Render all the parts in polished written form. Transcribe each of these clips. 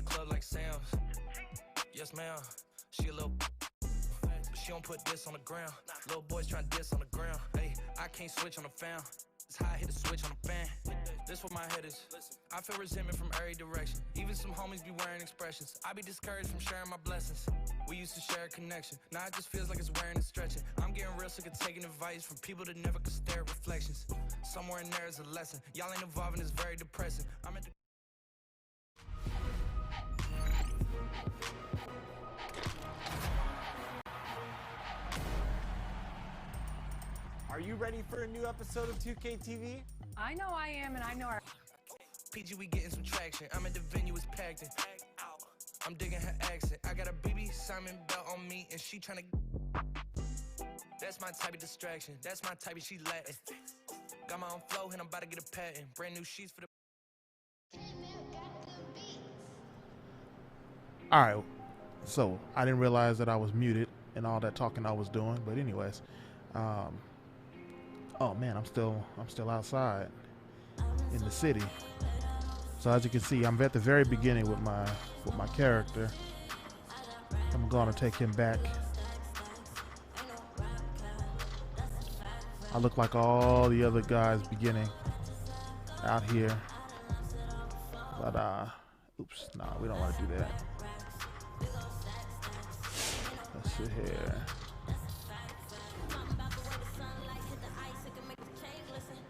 the club like Sam's. Yes, ma'am. She a little, but she don't put this on the ground. Little boys trying to diss on the ground. Hey, I can't switch on the fan. It's how I hit the switch on the fan. This what my head is. I feel resentment from every direction. Even some homies be wearing expressions. I be discouraged from sharing my blessings. We used to share a connection. Now it just feels like it's wearing and stretching. I'm getting real sick of taking advice from people that never could stare at reflections. Somewhere in there is a lesson. Y'all ain't involved and it's very depressing. I'm at the Are you ready for a new episode of 2K TV? I know I am, and I know our PG, we getting some traction. I'm at the venue, it's packed in. I'm digging her accent. I got a BB Simon belt on me, and she tryna. That's my type of distraction. That's my type of she Latin. Got my own flow, and I'm about to get a patent. Brand new sheets for the. All right, so I didn't realize that I was muted and all that talking I was doing, but anyways, oh man, I'm still outside in the city. So as you can see, I'm at the very beginning with my character. I'm gonna take him back. I look like all the other guys beginning out here, but oops, nah, we don't want to do that. Let's see here.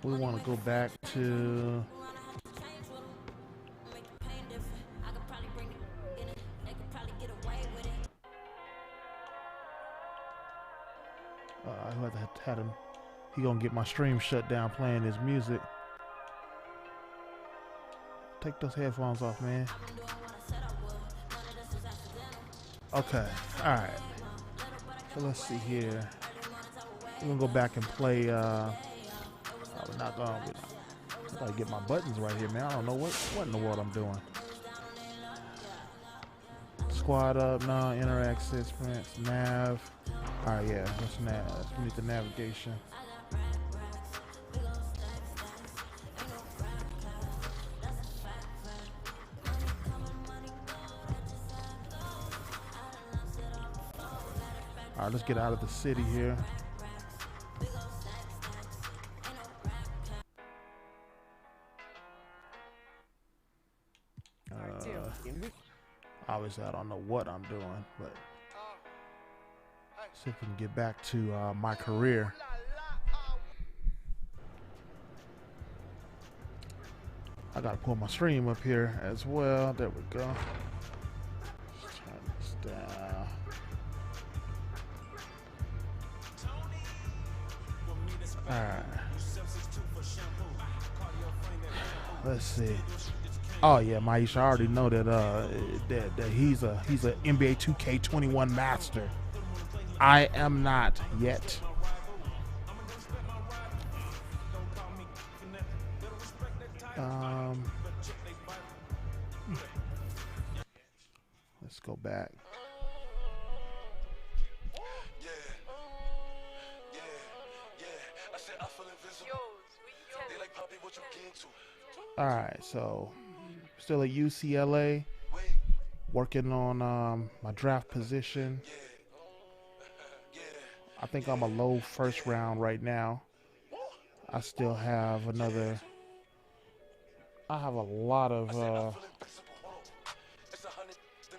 We want to go back to I had him. He gonna get my stream shut down playing his music. Take those headphones off, man. Okay, all right. So let's see here. We're gonna go back and play. We're not gonna. I gotta get my buttons right here, man. I don't know what in the world I'm doing. Squad up, no, interact, suspense, nav. All right, yeah, let's nav. We need the navigation. All right, let's get out of the city here. Obviously, I don't know what I'm doing, but see if we can get back to my career. I gotta pull my stream up here as well. There we go. Let's turn this down. Alright. Let's see. Oh yeah, Maisha, I already know that that he's a NBA2K21 master. I am not yet. Let's go back. All right, so still at UCLA, working on my draft position. I think I'm a low first round right now. I still have another. I have a lot of.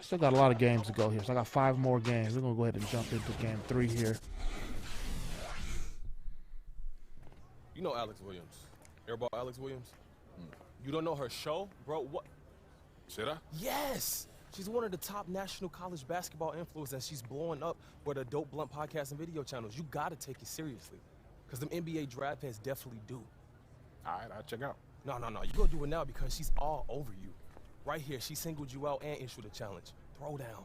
Still got a lot of games to go here, so I got 5 more games. We're gonna go ahead and jump into game 3 here. You know Alex Williams, Airball Alex Williams. You don't know her show, bro? What? Should I? Yes! She's one of the top national college basketball influencers, and she's blowing up with a Dope Blunt podcast and video channels. You gotta take it seriously, because them NBA draft fans definitely do. All right, I'll check out. No, you go do it now because she's all over you. Right here, she singled you out and issued a challenge. Throw down.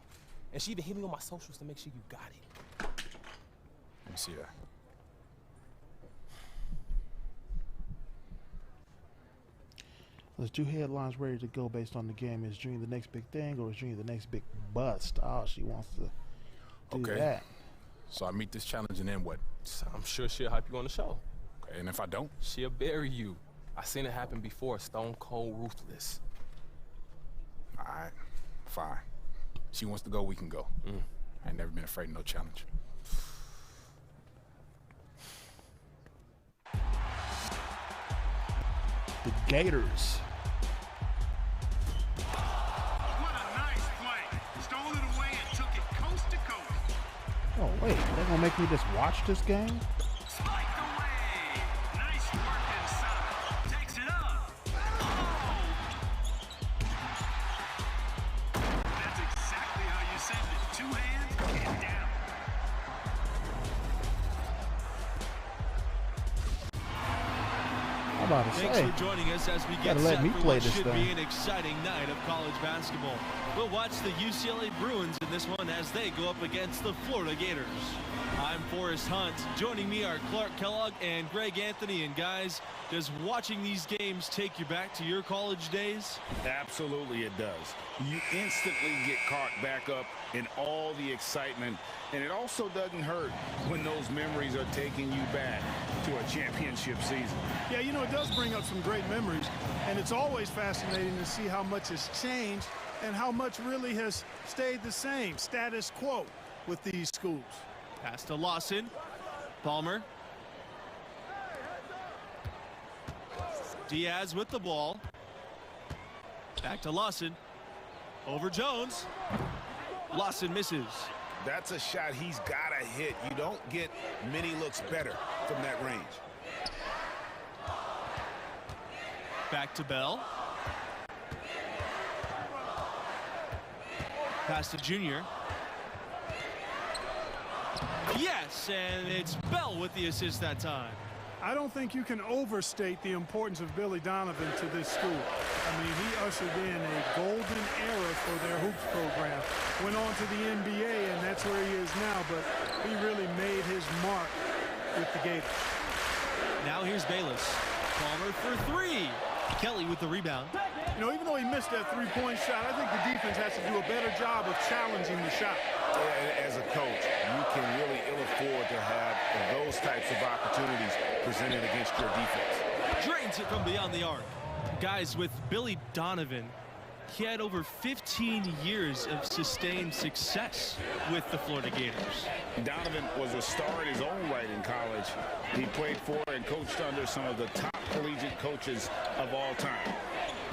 And she even hit me on my socials to make sure you got it. Let me see that. There's 2 headlines ready to go based on the game. Is Junior the next big thing, or is Junior the next big bust? Oh, she wants to do that. So I meet this challenge and then what? I'm sure she'll hype you on the show. Okay, and if I don't? She'll bury you. I seen it happen before. Stone cold ruthless. All right. fine. She wants to go, we can go. I ain't never been afraid of no challenge. The Gators. What a nice play. Stole it away and took it coast to coast. Oh, wait. They're going to make me just watch this game? Spiked away. Nice work inside. Takes it up. Oh! That's exactly how you send it. Two hands and down. I'm about to Thanks say. for joining us as we get Gotta let set me for play what this should thing. be an exciting night of college basketball. We'll watch the UCLA Bruins in this one as they go up against the Florida Gators. I'm Forrest Hunt. Joining me are Clark Kellogg and Greg Anthony. And guys, does watching these games take you back to your college days? Absolutely it does. You instantly get caught back up in all the excitement, and it also doesn't hurt when those memories are taking you back to a championship season. Yeah, you know, it does bring up some great memories, and it's always fascinating to see how much has changed and how much really has stayed the same, status quo, with these schools. Pass to Lawson. Palmer. Diaz with the ball. Back to Lawson. Over Jones. Lawson misses. That's a shot he's got to hit. You don't get many looks better from that range. Back to Bell. Pass to Junior. Yes, and it's Bell with the assist that time. I don't think you can overstate the importance of Billy Donovan to this school. I mean, he ushered in a golden era for their hoops program. Went on to the NBA, and that's where he is now, but he really made his mark with the Gators. Now here's Bayless. Palmer for three. Kelly with the rebound. You know, even though he missed that three-point shot, I think the defense has to do a better job of challenging the shot. As a coach, you can really ill afford to have those types of opportunities presented against your defense. Drains it from beyond the arc. Guys, with Billy Donovan, he had over 15 years of sustained success with the Florida Gators. Donovan was a star in his own right in college. He played for and coached under some of the top collegiate coaches of all time.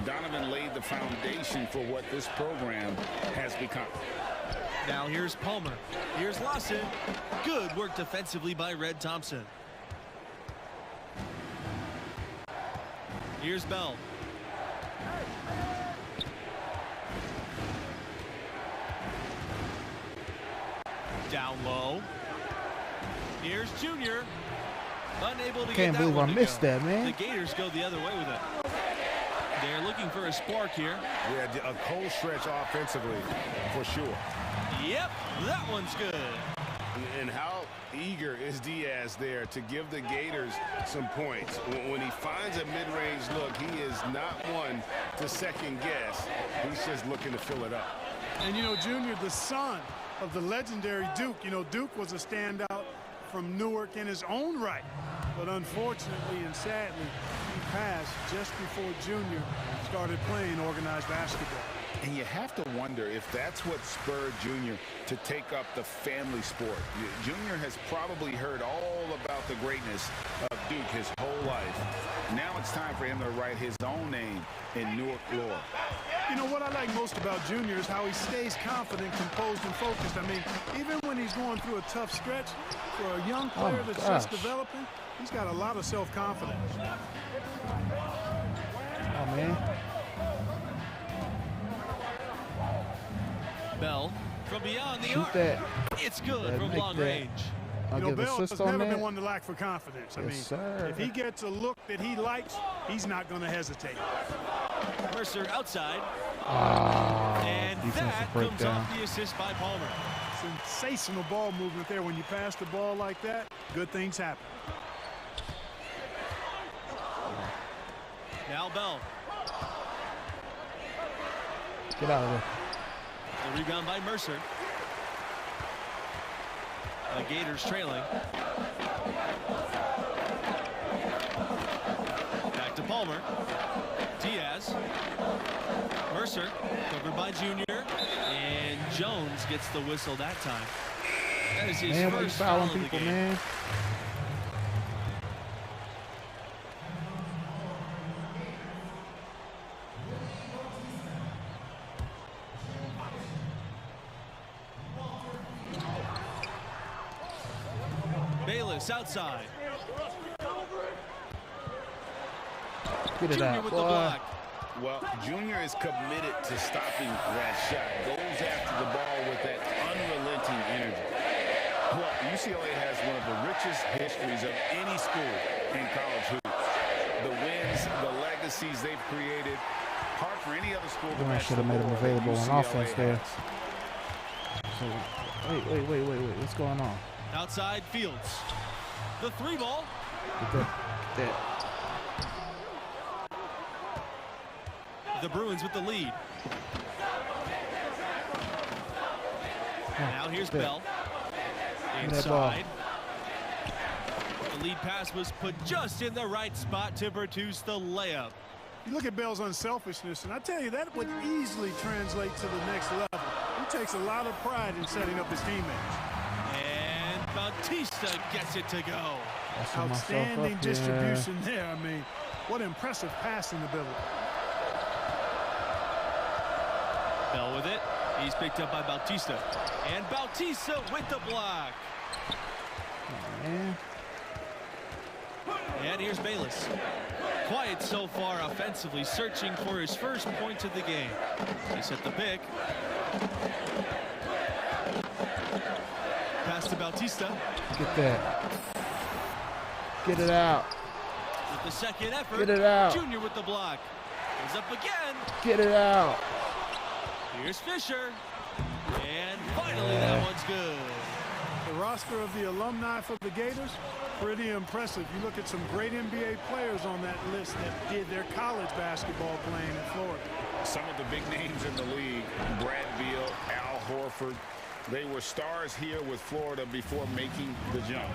Donovan laid the foundation for what this program has become. Now here's Palmer. Here's Lawson. Good work defensively by Red Thompson. Here's Bell. Down low. Here's Junior. Unable to Can't get that believe one I to missed go. that, man. The Gators go the other way with it. They're looking for a spark here. Yeah, a cold stretch offensively, for sure. Yep, that one's good. And how eager is Diaz there to give the Gators some points? When he finds a mid-range look, he is not one to second guess. He's just looking to fill it up. And, you know, Junior, the son of the legendary Duke. You know, Duke was a standout from Newark in his own right. But unfortunately and sadly, he passed just before Junior started playing organized basketball. And you have to wonder if that's what spurred Junior to take up the family sport. Junior has probably heard all about the greatness of Duke his whole life. Now it's time for him to write his own name in Newark lore. You know, what I like most about Junior is how he stays confident, composed, and focused. I mean, even when he's going through a tough stretch, for a young player that's just developing, he's got a lot of self-confidence. Oh, man. Bell from beyond the Shoot arc. that. It's good That from make long that. range. I'll You know, give Bell assist has on never that. been one to lack for confidence. I Yes, mean, sir. if he gets a look that he likes, he's not going to hesitate. Mercer outside. Ah, And defensive that comes breakdown. off the assist by Palmer. Sensational ball movement there. When you pass the ball like that, good things happen. Now Bell. Get out of there. The rebound by Mercer. The Gators trailing. Back to Palmer. Diaz. Mercer, covered by Junior, and Jones gets the whistle that time. That is his first foul of the people, game. man. Bayless outside. Get it Junior out, with boy. the block. Well, Junior is committed to stopping that shot. Goes after the ball with that unrelenting energy. Well, UCLA has one of the richest histories of any school in college hoops. The wins, the legacies they've created, hard for any other school to I match should the have made him lore that available on UCLA offense there. has. So, wait. What's going on? Outside Fields. The three ball. That. The Bruins with the lead. Now here's Bell. Inside. The lead pass was put just in the right spot to produce the layup. You look at Bell's unselfishness, and I tell you, that would easily translate to the next level. He takes a lot of pride in setting up his teammates. And Bautista gets it to go. Outstanding distribution there. I mean, what impressive passing ability. Bell with it. He's picked up by Bautista. And Bautista with the block. Man. And here's Bayless. Quiet so far offensively, searching for his first point of the game. He set the pick. Pass to Bautista. Get that. Get it out. With the second effort. Get it out. Junior with the block. Goes up again. Get it out. Here's Fisher. And finally that one's good. The roster of the alumni for the Gators, pretty impressive. You look at some great NBA players on that list that did their college basketball playing in Florida. Some of the big names in the league, Brad Beal, Al Horford, they were stars here with Florida before making the jump.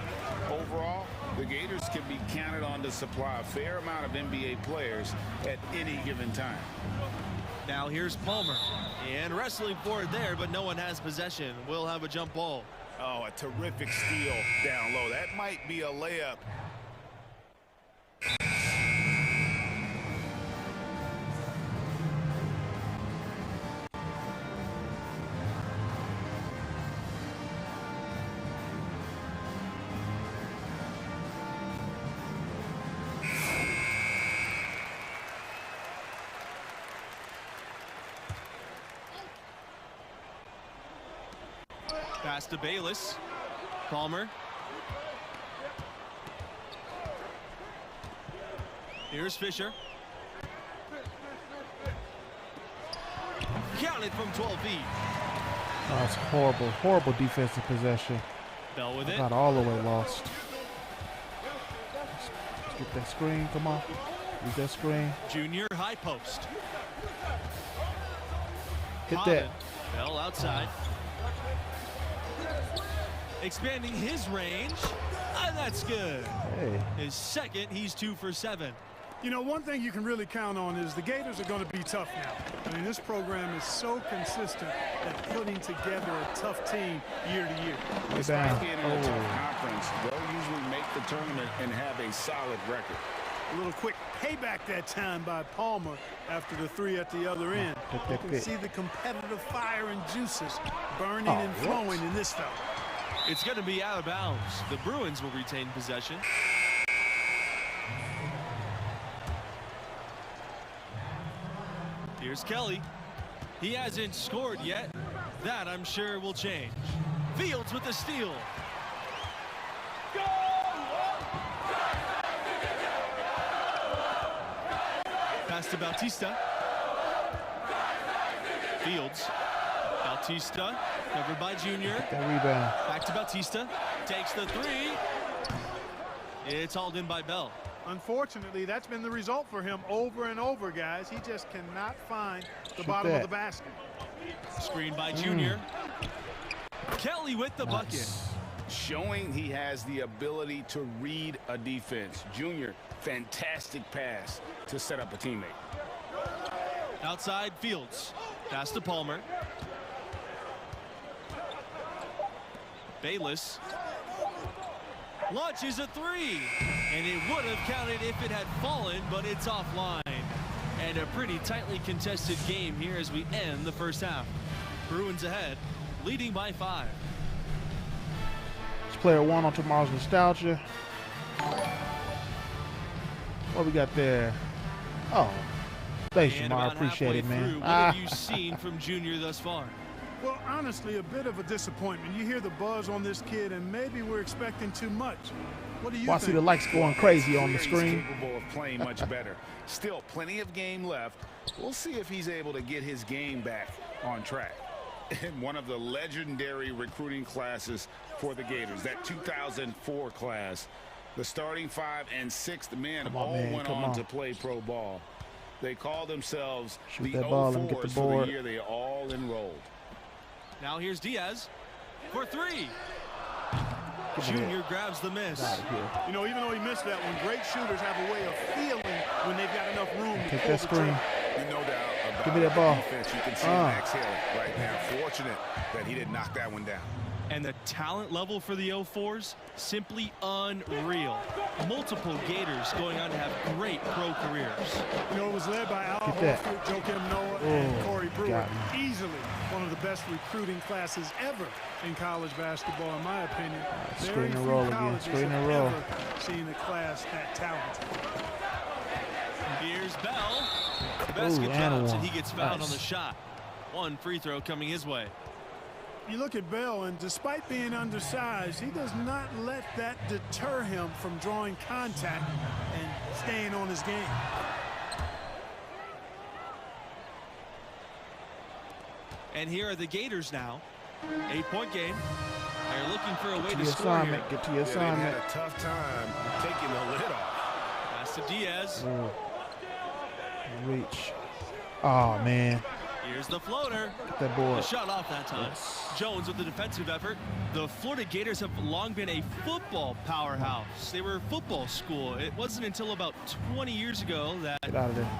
Overall, the Gators can be counted on to supply a fair amount of NBA players at any given time. Now here's Palmer. And wrestling for it there, but no one has possession. We'll have a jump ball. Oh, a terrific steal down low. That might be a layup. Pass to Bayless. Palmer. Here's Fisher. Counted from 12 feet. Oh, that's horrible, horrible defensive possession. Bell with it. Got all the way lost. Let's get that screen. Come on. Use that screen. Junior high post. Hit that. Bell outside. Expanding his range, and that's good. Hey. His second, he's 2 for 7. You know, one thing you can really count on is the Gators are going to be tough now. I mean, this program is so consistent at putting together a tough team year to year. Despite being in a tough conference, they'll usually make the tournament and have a solid record. A little quick payback that time by Palmer after the three at the other end. You can see the competitive fire and juices burning and flowing in this fella. It's going to be out of bounds. The Bruins will retain possession. Here's Kelly. He hasn't scored yet. That, I'm sure, will change. Fields with the steal. Pass to Bautista. Fields. Bautista, covered by Junior. That rebound. Back to Bautista. Takes the three. It's hauled in by Bell. Unfortunately, that's been the result for him over and over, guys. He just cannot find the bottom of the basket. Screen by Junior. Kelly with the bucket. Showing he has the ability to read a defense. Junior, fantastic pass to set up a teammate. Outside Fields. Pass to Palmer. Bayless launches a three, and it would have counted if it had fallen, but it's offline. And a pretty tightly contested game here as we end the first half. Bruins ahead, leading by 5. It's player 1 on tomorrow's Nostalgia. What we got there? Oh, thanks, Jamar. I appreciate it, man. What have you seen from Junior thus far? Well, honestly, a bit of a disappointment. You hear the buzz on this kid, and maybe we're expecting too much. What do you think? I see the lights going crazy on the screen. He's capable of playing much better. Still, plenty of game left. We'll see if he's able to get his game back on track. In one of the legendary recruiting classes for the Gators, that 2004 class, the starting 5 and 6th men all went on to play pro ball. They call themselves the 04s for the year they all enrolled. Now here's Diaz for 3. Junior grabs the miss. You know, even though he missed that one, great shooters have a way of feeling when they've got enough room to Take pull that the screen. trigger. No doubt about Give me that ball. defense. You can see him exhale right now. Fortunate that he didn't knock that one down. And the talent level for the 04s, simply unreal. Multiple Gators going on to have great pro careers. You know, it was led by Al Horford, Joakim Noah, and Corey Brewer. Easily one of the best recruiting classes ever in college basketball, in my opinion. Screen and roll again. Screen and roll. Seen a class that talented. Here's Bell. The basket drops, and he gets fouled on the shot. One free throw coming his way. You look at Bell, and despite being undersized, he does not let that deter him from drawing contact and staying on his game. And here are the Gators now. 8-point game. They're looking for a way to score assignment. here. Get to your assignment. They had a tough time taking the lid off. Pass to Diaz. Reach. Oh, man. Here's the floater. Get that board. The shot off that time. Jones with the defensive effort. The Florida Gators have long been a football powerhouse. They were a football school. It wasn't until about 20 years ago that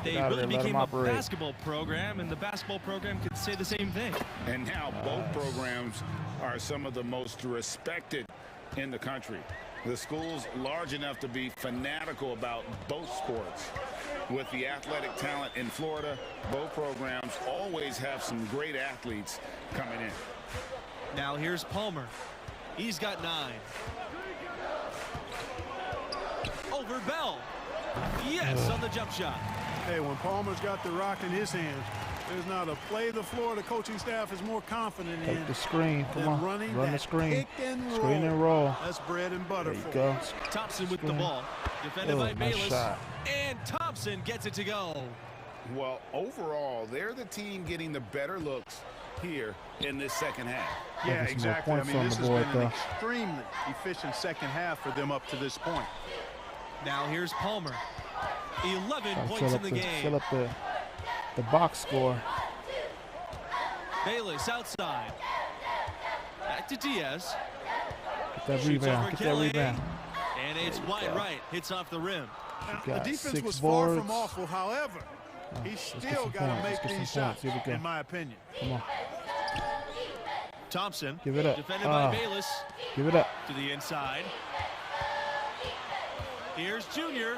they really became a basketball program, and the basketball program could say the same thing. And now both programs are some of the most respected in the country. The school's large enough to be fanatical about both sports. With the athletic talent in Florida, both programs always have some great athletes coming in. Now here's Palmer. He's got 9. Over Bell. Yes, on the jump shot. Hey, when Palmer's got the rock in his hands, there's not a play the Florida coaching staff is more confident in. Take the screen. Come on. Run the screen. Pick and roll. Screen and roll. That's bread and butter. There you go. Thompson with the ball. Defended by Bayless. And Thompson gets it to go. Well, overall, they're the team getting the better looks here in this second half. Yeah, exactly. I mean, this has been an extremely efficient second half for them up to this point. Now here's Palmer. 11 points in the game. Fill up the box score. Bayless outside. Back to Diaz. Get that rebound. Get that rebound. And it's wide right. Hits off the rim. Now, the defense was far from awful. However, he's still got to make these shots, in my opinion. Come on. Thompson. Give it up. Defended by Bayless. Give it up. To the inside. Here's Junior.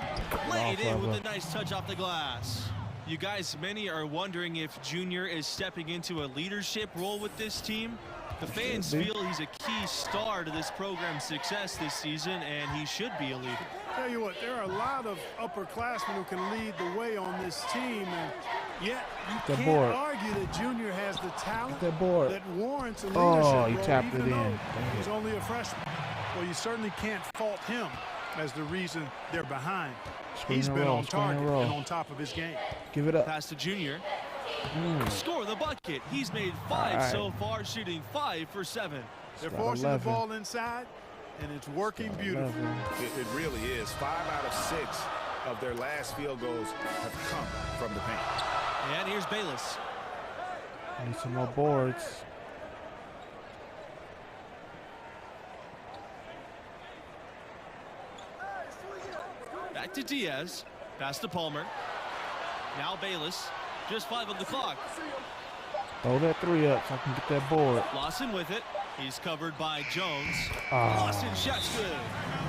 Laid in with a nice touch off the glass. You guys, many are wondering if Junior is stepping into a leadership role with this team. The fans feel he's a key star to this program's success this season, and he should be a leader. Tell you what, there are a lot of upperclassmen who can lead the way on this team, and yet you can't argue that Junior has the talent that warrants a leadership role, he tapped it even in. though he's only a freshman. Well, you certainly can't fault him as the reason they're behind. He's been on target and on top of his game. Give it up. Pass to Junior. Score the bucket. He's made 5 so far, shooting 5 for 7. They're forcing the ball inside, and it's working beautifully. It really is. 5 out of 6 of their last field goals have come from the paint. And here's Bayless. Need some more boards. Back to Diaz. Pass to Palmer. Now Bayless Just 5 on the clock. Throw that 3 up so I can get that board. Lawson with it. He's covered by Jones. Oh. Lawson, shot's good.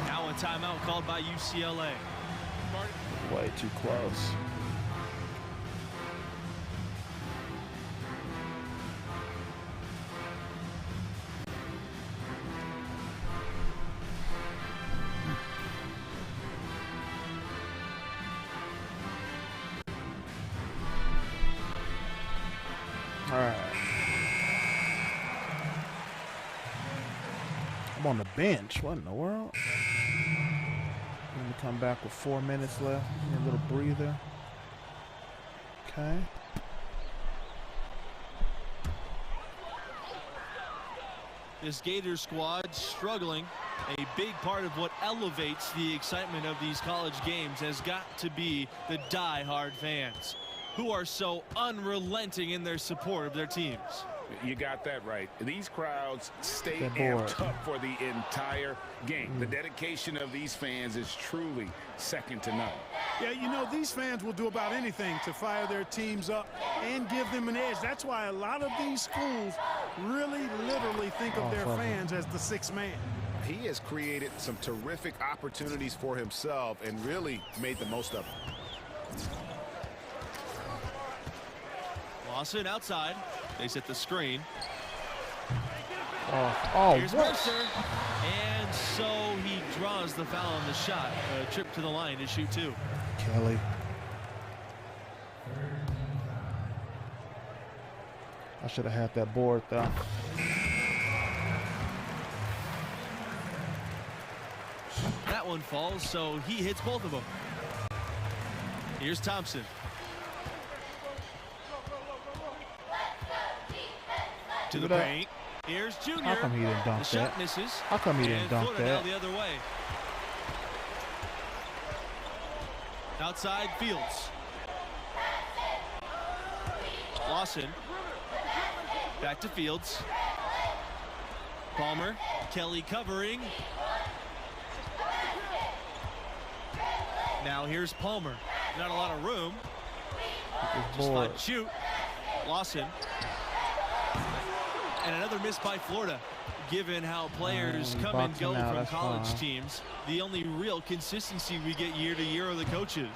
Now a timeout called by UCLA. Way too close. All right. I'm on the bench. What in the world? Let me come back with 4 minutes left. A little breather. Okay. This Gator squad struggling. A big part of what elevates the excitement of these college games has got to be the die-hard fans, who are so unrelenting in their support of their teams. You got that right. These crowds stay amped up for the entire game. The dedication of these fans is truly second to none. Yeah, you know, these fans will do about anything to fire their teams up and give them an edge. That's why a lot of these schools really literally think of their fans as the sixth man. He has created some terrific opportunities for himself and really made the most of it. Lawson outside. They set the screen. Here's what? Mercer. And so he draws the foul on the shot. A trip to the line to shoot 2. Kelly. I should have had that board though. That one falls, so he hits both of them. Here's Thompson. To the paint. Here's Junior. How come he didn't dunk the shot misses. How come he didn't dunk Florida that? now the other way. Outside Fields. Lawson. Back to Fields. Palmer. Kelly covering. Now here's Palmer. Not a lot of room. Just fine shoot. Lawson. And another miss by Florida. Given how players come and go from college teams, the only real consistency we get year to year are the coaches.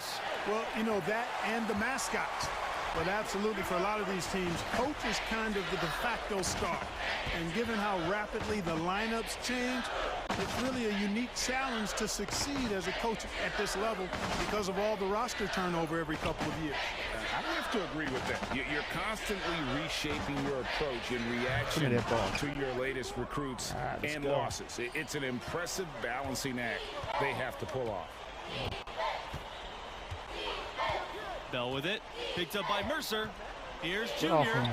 Well, you know, that and the mascots. But absolutely, for a lot of these teams, coach is kind of the de facto star. And given how rapidly the lineups change, it's really a unique challenge to succeed as a coach at this level because of all the roster turnover every couple of years. I have to agree with that. You're constantly reshaping your approach in reaction to your latest recruits and losses. It's an impressive balancing act they have to pull off. Bell with it. Picked up by Mercer. Here's Junior.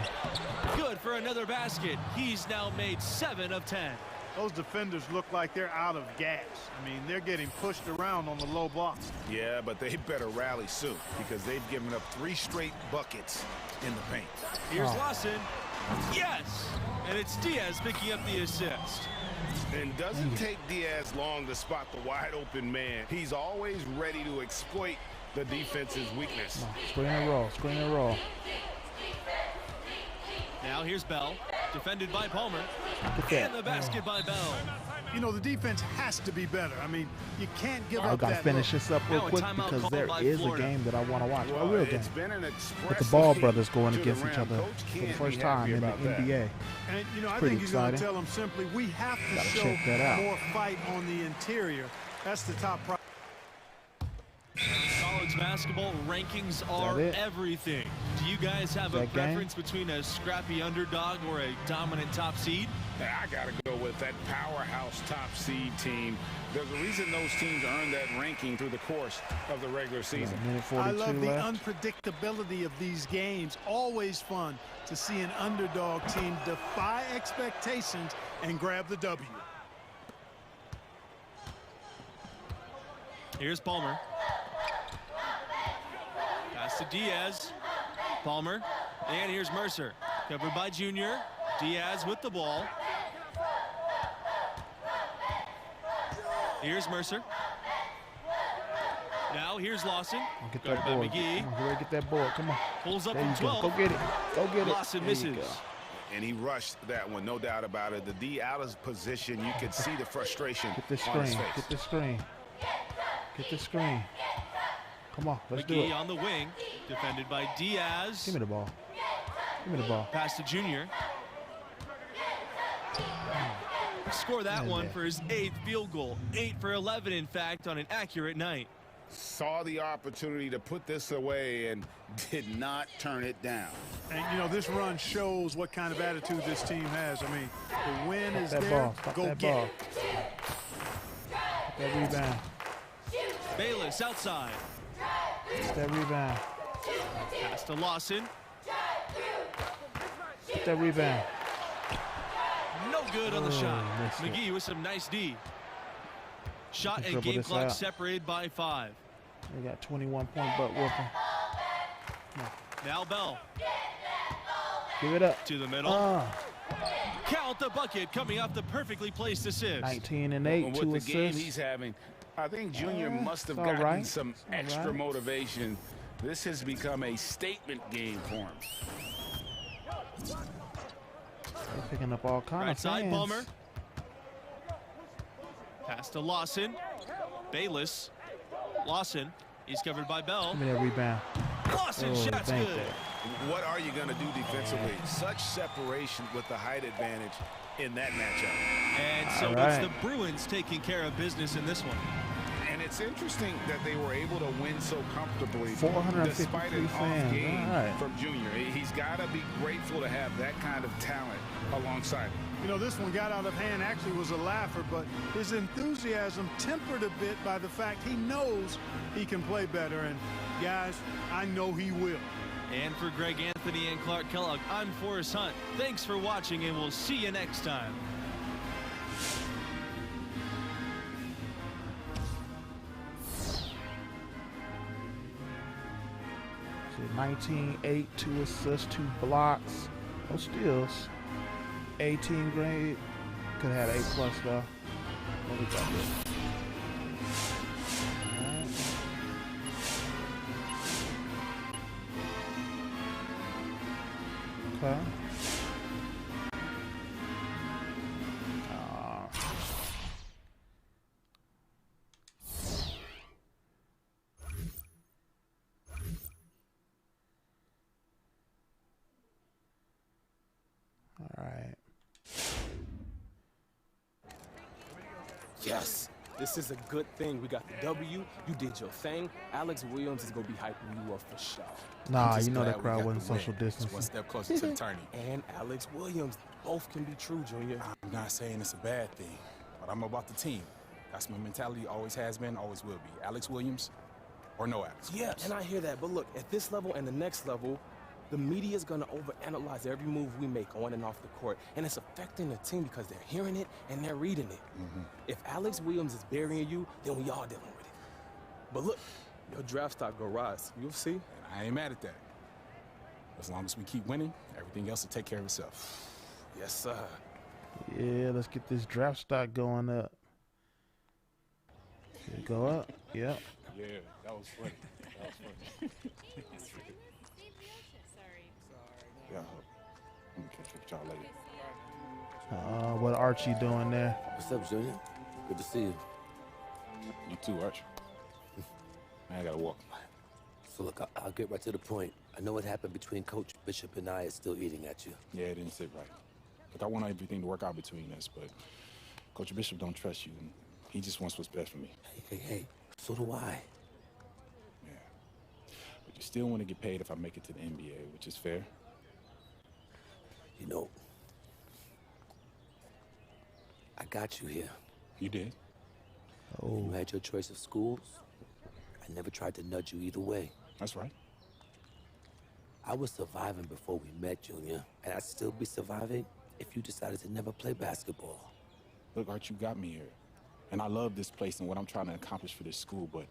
Good for another basket. He's now made 7 of 10. Those defenders look like they're out of gas. I mean, they're getting pushed around on the low blocks. Yeah, but they better rally soon because they've given up 3 straight buckets in the paint. Here's Lawson. Yes! And it's Diaz picking up the assist. And doesn't take Diaz long to spot the wide open man. He's always ready to exploit the defense's weakness. Screen and roll, screen and roll. Now here's Bell, defended by Palmer. And the basket by Bell. You know, the defense has to be better. I mean, you can't give up I gotta that finish look. this up real quick because there is a game that I want to watch. A real game. With the Ball brothers going against each other for the first time in the NBA. And, you know, I pretty think you're going to exciting. tell them simply, we have to Gotta show check that out. more fight on the interior. That's the top priority. College basketball rankings are everything. Do you guys have a preference between a scrappy underdog or a dominant top seed? I got to go with that powerhouse top seed team. There's a reason those teams earn that ranking through the course of the regular season. I love the unpredictability of these games. Always fun to see an underdog team defy expectations and grab the W. Here's Palmer. Pass to Diaz. Palmer. And here's Mercer. Covered by Junior. Diaz with the ball. Here's Mercer. Now here's Lawson. Get Guarded that by board. McGee. Come on, hurry, get that board. Come on. Pulls up There you from 12. go. Go get it. Go get it. Lawson There you misses. go. And he rushed that one, no doubt about it. The D out of position, you could see the frustration Get this on his screen. face. Get this screen. Get this screen. Come on, let's do McGee it. on the wing, defended by Diaz. Give me the ball. Give me the ball. Pass to Junior. Score that one for his 8th field goal. 8 for 11, in fact, on an accurate night. Saw the opportunity to put this away and did not turn it down. And, you know, this run shows what kind of attitude this team has. I mean, the win is that there. ball. Stop Go that get ball. it. Get that rebound. Bayless outside. Get that rebound. Pass to Lawson. Get that rebound. No good on the shot. missed it. McGee with some nice D. Shot and Dribble game this clock out. separated by 5. We got 21-point butt whooping. Now Bell Give it up. to the middle. Count the bucket coming off the perfectly placed assist. 19 and 8, With 2 the game assists. he's having, I think Junior must have it's all gotten right. some It's all extra right. motivation. This has become a statement game for him. They're picking up all kinds Right of side, fans. Palmer. Pass to Lawson. Bayless. Lawson. He's covered by Bell. Give me that rebound. Lawson, shot's thank good. that. What are you going to do defensively? Such separation with the height advantage in that matchup. And so All it's right. the Bruins taking care of business in this one. And it's interesting that they were able to win so comfortably 453 despite an off fans. game All right. from Junior. He's got to be grateful to have that kind of talent alongside him. You know, this one got out of hand, actually was a laugher, but his enthusiasm tempered a bit by the fact he knows he can play better. And, guys, I know he will. And for Greg Anthony and Clark Kellogg, I'm Forrest Hunt. Thanks for watching, and we'll see you next time. So 19, 8, 2 assists, 2 blocks, no steals. 18 grade. Could have had A+ though. What we got here? Okay. All right. Yes, this is a good thing. We got the W. You did your thing. Alex Williams is going to be hyping you up for sure. Nah, just you know glad that we crowd got wasn't the win. social It's distancing. one step closer to the tourney. And Alex Williams. Both can be true, Junior. I'm not saying it's a bad thing, but I'm about the team. That's my mentality, always has been, always will be. Alex Williams or no Alex Yeah, Williams. and I hear that. But look, at this level and the next level, the media is going to overanalyze every move we make on and off the court. And it's affecting the team because they're hearing it and they're reading it. If Alex Williams is burying you, then we all dealing with it. But look, your draft stock go rise. You'll see. And I ain't mad at that. As long as we keep winning, everything else will take care of itself. Yes, sir. Yeah, let's get this draft stock going up. Should it go up? Yep. Yeah, that was funny. That was funny. Yeah, I'm gonna catch up with y'all later. What Archie doing there? What's up, Junior? Good to see you. You too, Arch. Man, I gotta walk. So look, I'll get right to the point. I know what happened between Coach Bishop and I is still eating at you. Yeah, it didn't sit right. Look, I want everything to work out between us, but Coach Bishop don't trust you, and he just wants what's best for me. Hey, so do I. Yeah. But you still want to get paid if I make it to the NBA, which is fair. You know, I got you here. You did? You had your choice of schools. I never tried to nudge you either way. That's right. I was surviving before we met, Junior, and I'd still be surviving if you decided to never play basketball. Look, Art, you got me here. And I love this place and what I'm trying to accomplish for this school, but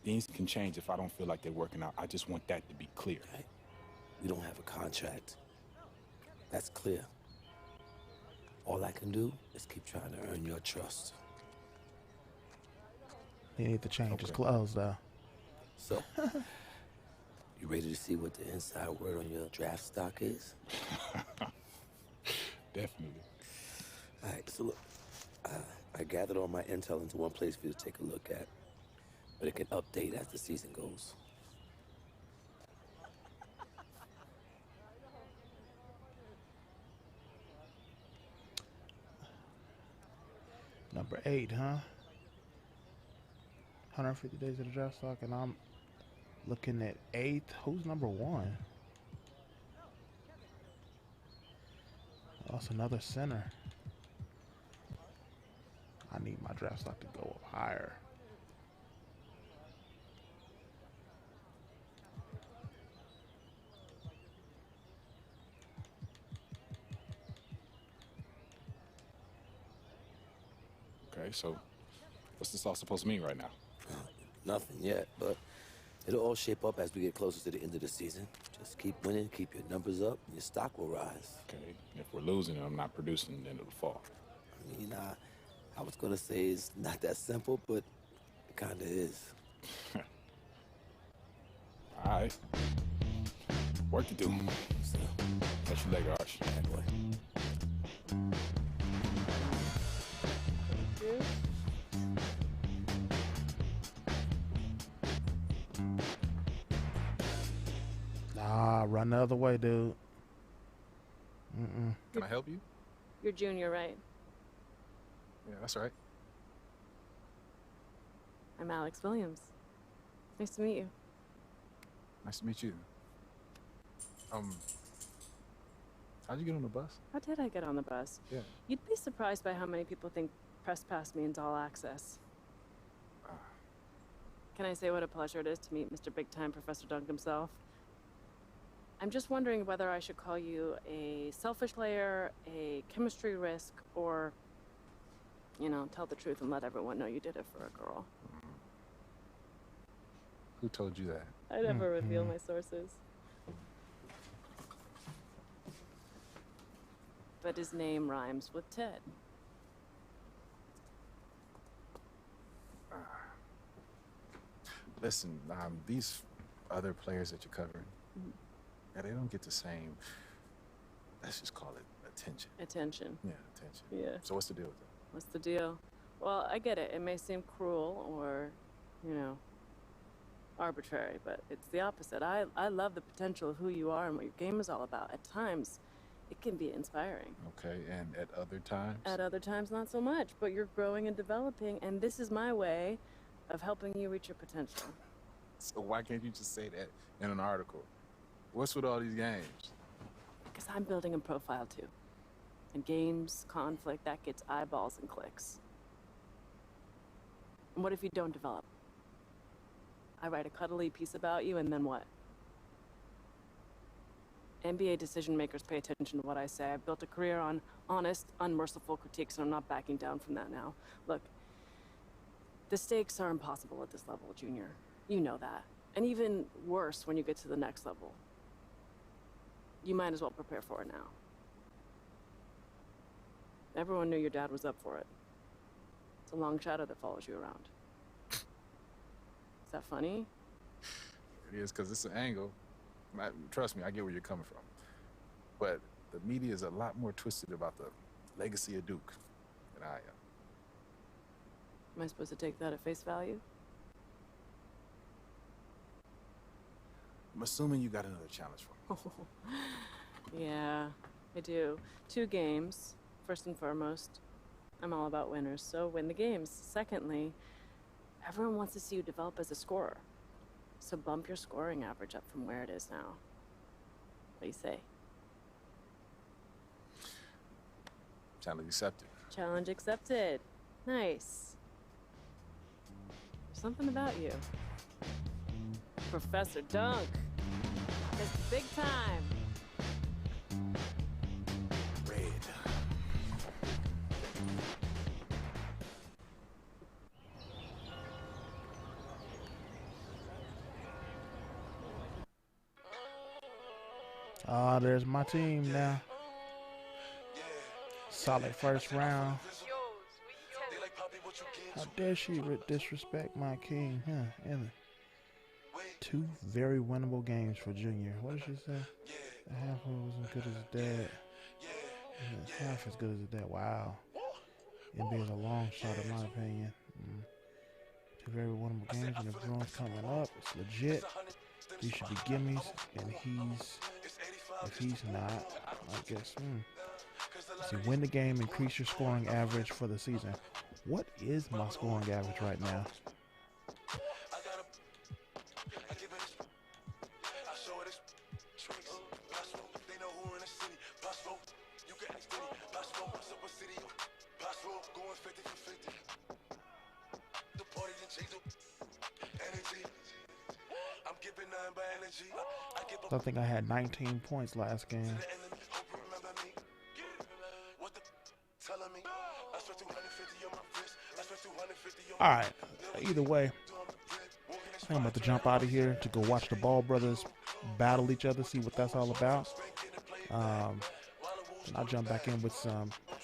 things can change if I don't feel like they're working out. I just want that to be clear. Okay? We don't have a contract. That's clear. All I can do is keep trying to earn your trust. He need to change his clothes, though. So, you ready to see what the inside word on your draft stock is? Definitely. All right, so look, I gathered all my intel into one place for you to take a look at, but it can update as the season goes. Number 8, huh? 150 days of the draft stock, and I'm looking at 8th. Who's number 1? Oh, that's another center. I need my draft stock to go up higher. Okay, so what's this all supposed to mean right now? Nothing yet, but it'll all shape up as we get closer to the end of the season. Just keep winning, keep your numbers up, and your stock will rise. Okay, if we're losing and I'm not producing, then it'll fall. I mean, I was gonna say it's not that simple, but it kinda is. All right. Work to do. So, catch you later, Arch. Bad boy. Nah, run the other way, dude. Can I help you? You're junior, right? Yeah, that's right. I'm Alex Williams. Nice to meet you. Nice to meet you. How'd you get on the bus? How did I get on the bus? Yeah. You'd be surprised by how many people think Press Pass means all access. Can I say what a pleasure it is to meet Mr. Big Time Professor Dunk himself? I'm just wondering whether I should call you a selfish player, a chemistry risk, or, you know, tell the truth and let everyone know you did it for a girl. Who told you that? I never reveal my sources. But his name rhymes with Ted. Listen, these other players that you're covering, yeah, they don't get the same, let's just call it attention. Attention. Yeah, attention. Yeah. So what's the deal with that? What's the deal? Well, I get it. It may seem cruel or, you know, arbitrary, but it's the opposite. I love the potential of who you are and what your game is all about. At times, it can be inspiring. Okay, and at other times? At other times, not so much, but you're growing and developing, and this is my way of helping you reach your potential. So why can't you just say that in an article? What's with all these games? Because I'm building a profile too. And games, conflict, that gets eyeballs and clicks. And what if you don't develop? I write a cuddly piece about you, and then what? NBA decision makers pay attention to what I say. I've built a career on honest, unmerciful critiques, and I'm not backing down from that now. Look, the stakes are impossible at this level, Junior. You know that. And even worse when you get to the next level. You might as well prepare for it now. Everyone knew your dad was up for it. It's a long shadow that follows you around. Is that funny? It is, because it's an angle. Trust me, I get where you're coming from. But the media is a lot more twisted about the legacy of Duke than I am. Am I supposed to take that at face value? I'm assuming you got another challenge for me. Yeah, I do. 2 games, first and foremost. I'm all about winners, so win the games. Secondly, everyone wants to see you develop as a scorer. So bump your scoring average up from where it is now. What do you say? Challenge accepted. Challenge accepted. Nice. Something about you. Professor Dunk. It's big time. Red. Ah, there's my team now. Solid first round. How dare she disrespect my king, huh? And 2 very winnable games for Junior. What did she say? The half was as good as his dad. And half as good as his dad. Wow. NBA is a long shot in my opinion. 2 very winnable games and the Bruins coming up. It's legit. These should be gimmies, and if he's not, I guess, see, win the game, increase your scoring average for the season. What is my scoring average right now? I think I had 19 points last game. Alright, either way, I'm about to jump out of here to go watch the Ball brothers battle each other, see what that's all about. And I'll jump back in with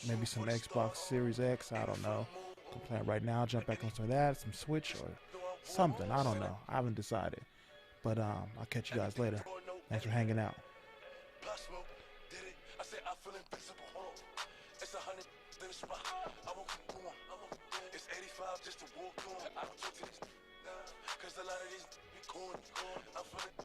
maybe some Xbox Series X, I don't know. I'm playing right now, jump back on some of that, some Switch or something, I don't know. I haven't decided. But I'll catch you guys later. Thanks for hanging out. Just to walk on. I don't talk to these, cause a lot of these be corny. I'm feeling